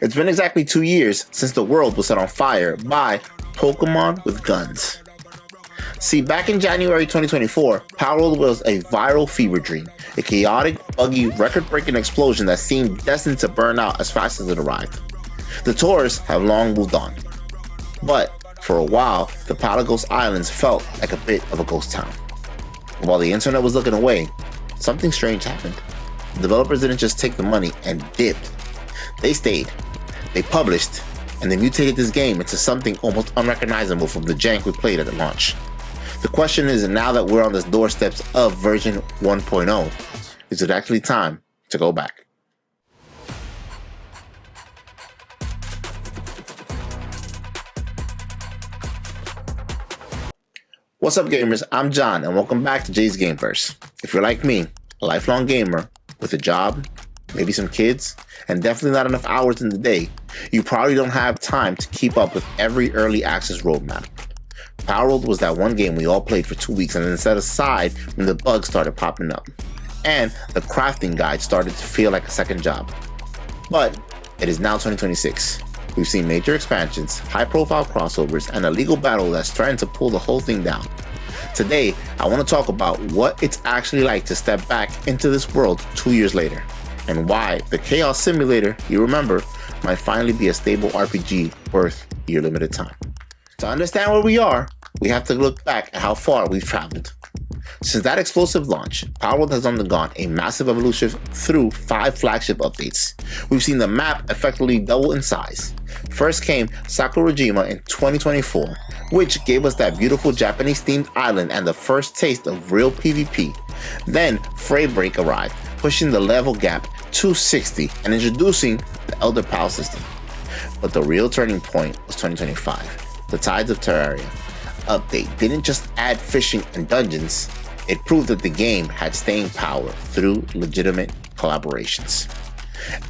It's been exactly 2 years since the world was set on fire by Pokemon with guns. See, back in January 2024, Palworld was a viral fever dream, a chaotic, buggy, record-breaking explosion that seemed destined to burn out as fast as it arrived. The tourists have long moved on. But for a while, the Palpagos Islands felt like a bit of a ghost town. While the internet was looking away, something strange happened. The developers didn't just take the money and dipped. They stayed, they published, and they mutated this game into something almost unrecognizable from the jank we played at the launch. The question is, now that we're on the doorsteps of version 1.0, is it actually time to go back? What's up, gamers? I'm Jhon, and welcome back to Jay's Gameverse. If you're like me, a lifelong gamer with a job, maybe some kids, and definitely not enough hours in the day, you probably don't have time to keep up with every early access roadmap. Palworld was that one game we all played for 2 weeks and then set aside when the bugs started popping up, and the crafting guide started to feel like a second job. But it is now 2026. We've seen major expansions, high-profile crossovers, and a legal battle that's threatened to pull the whole thing down. Today, I want to talk about what it's actually like to step back into this world 2 years later, and why the Chaos Simulator you remember might finally be a stable RPG worth your limited time. To understand where we are, we have to look back at how far we've traveled. Since that explosive launch, Palworld has undergone a massive evolution through 5 flagship updates. We've seen the map effectively double in size. First came Sakurajima in 2024, which gave us that beautiful Japanese-themed island and the first taste of real PvP. Then Feybreak arrived, pushing the level gap to 60 and introducing the Elder Pal system. But the real turning point was 2025. The Tides of Terraria update didn't just add fishing and dungeons, it proved that the game had staying power through legitimate collaborations.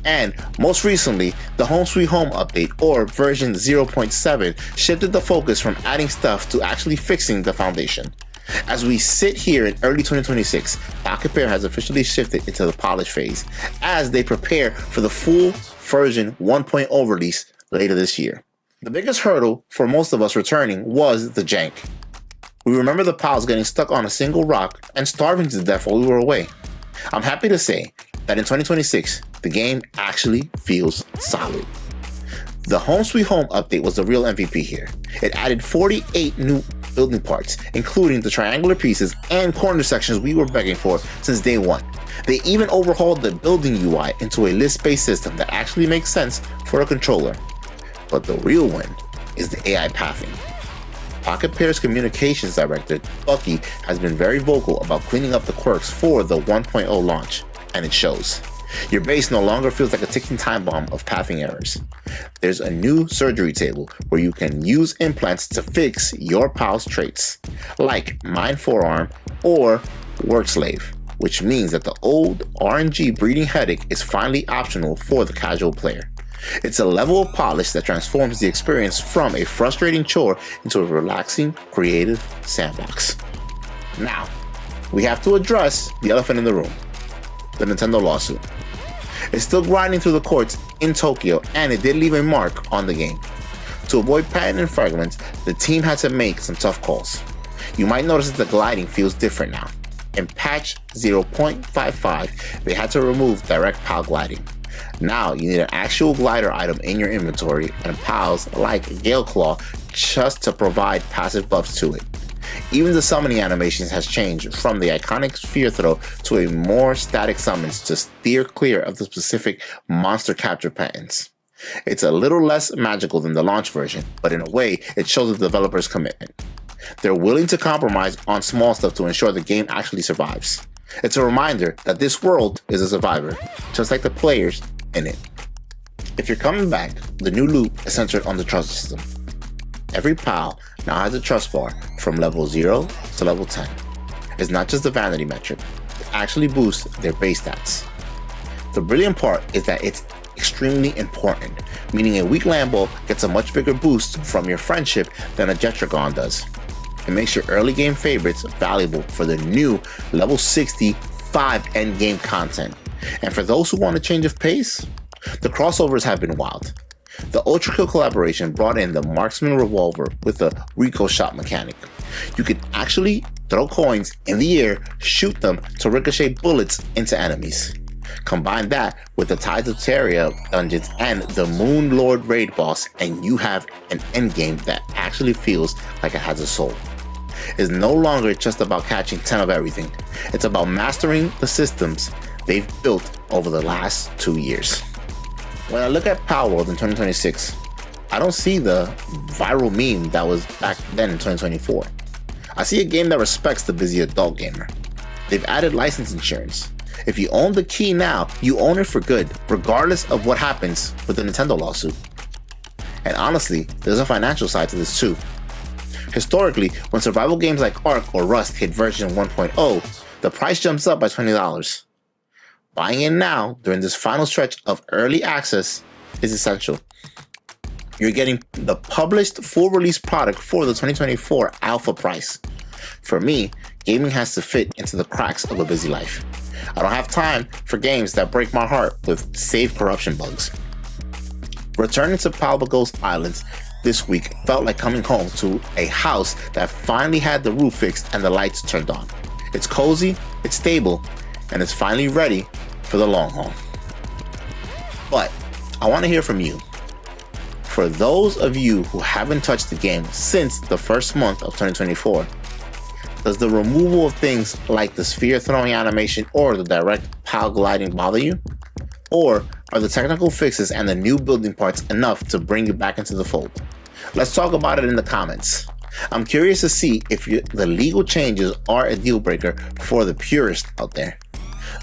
And most recently, the Home Sweet Home update, or version 0.7, shifted the focus from adding stuff to actually fixing the foundation. As we sit here in early 2026, Pocketpair has officially shifted into the polish phase as they prepare for the full version 1.0 release later this year. The biggest hurdle for most of us returning was the jank. We remember the pals getting stuck on a single rock and starving to death while we were away. I'm happy to say that in 2026, the game actually feels solid. The Home Sweet Home update was the real MVP here. It added 48 new building parts, including the triangular pieces and corner sections we were begging for since day one. They even overhauled the building UI into a list-based system that actually makes sense for a controller. But the real win is the AI pathing. Pocketpair's communications director, Buggy, has been very vocal about cleaning up the quirks for the 1.0 launch, and it shows. Your base no longer feels like a ticking time bomb of pathing errors. There's a new surgery table where you can use implants to fix your pal's traits, like Mind Forearm or Work Slave, which means that the old RNG breeding headache is finally optional for the casual player. It's a level of polish that transforms the experience from a frustrating chore into a relaxing, creative sandbox. Now, we have to address the elephant in the room, the Nintendo lawsuit. It's still grinding through the courts in Tokyo, and it did leave a mark on the game. To avoid patent infringements, the team had to make some tough calls. You might notice that the gliding feels different now. In patch 0.55, they had to remove direct PAL gliding. Now you need an actual glider item in your inventory and pals like Gale Claw just to provide passive buffs to it. Even the summoning animations has changed from the iconic sphere throw to a more static summons to steer clear of the specific monster capture patterns. It's a little less magical than the launch version, but in a way it shows the developer's commitment. They're willing to compromise on small stuff to ensure the game actually survives. It's a reminder that this world is a survivor, just like the players in it. If you're coming back, the new loop is centered on the trust system. Every pal now has a trust bar from level 0 to level 10. It's not just a vanity metric, it actually boosts their base stats. The brilliant part is that it's extremely important, meaning a weak Lambo gets a much bigger boost from your friendship than a Jetragon does. It makes your early game favorites valuable for the new level 65 endgame content. And for those who want a change of pace, The crossovers have been wild. The Ultra Kill collaboration brought in the marksman revolver with the Rico shot mechanic. You could actually throw coins in the air, shoot them to ricochet bullets into enemies. Combine that with the Tides of Terraria dungeons and the Moon Lord raid boss, and you have an endgame that actually feels like it has a soul. It's no longer just about catching 10 of everything. It's about mastering the systems they've built over the last 2 years. When I look at Palworld in 2026, I don't see the viral meme that was back then in 2024. I see a game that respects the busy adult gamer. They've added license insurance. If you own the key now, you own it for good, regardless of what happens with the Nintendo lawsuit. And honestly, there's a financial side to this too. Historically, when survival games like Ark or Rust hit version 1.0, the price jumps up by $20. Buying in now, during this final stretch of early access, is essential. You're getting the published full release product for the 2024 alpha price. For me, gaming has to fit into the cracks of a busy life. I don't have time for games that break my heart with save corruption bugs. Returning to Palpagos Islands this week felt like coming home to a house that finally had the roof fixed and the lights turned on. It's cozy, it's stable, and it's finally ready for the long haul. But I want to hear from you. For those of you who haven't touched the game since the first month of 2024, does the removal of things like the sphere throwing animation or the direct pal gliding bother you? Or are the technical fixes and the new building parts enough to bring you back into the fold? Let's talk about it in the comments. I'm curious to see if the legal changes are a deal breaker for the purist out there.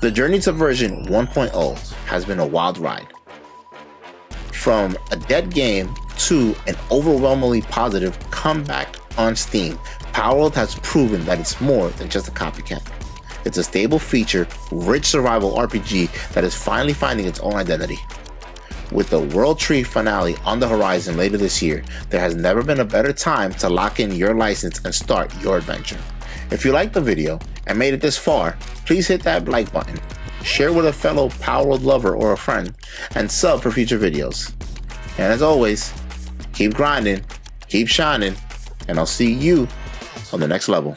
The journey to version 1.0 has been a wild ride. From a dead game to an overwhelmingly positive comeback on Steam, Palworld has proven that it's more than just a copycat. It's a stable feature, rich survival RPG that is finally finding its own identity. With the World Tree finale on the horizon later this year, there has never been a better time to lock in your license and start your adventure. If you liked the video and made it this far, please hit that like button, share with a fellow Palworld lover or a friend, and sub for future videos. And as always, keep grinding, keep shining, and I'll see you on the next level.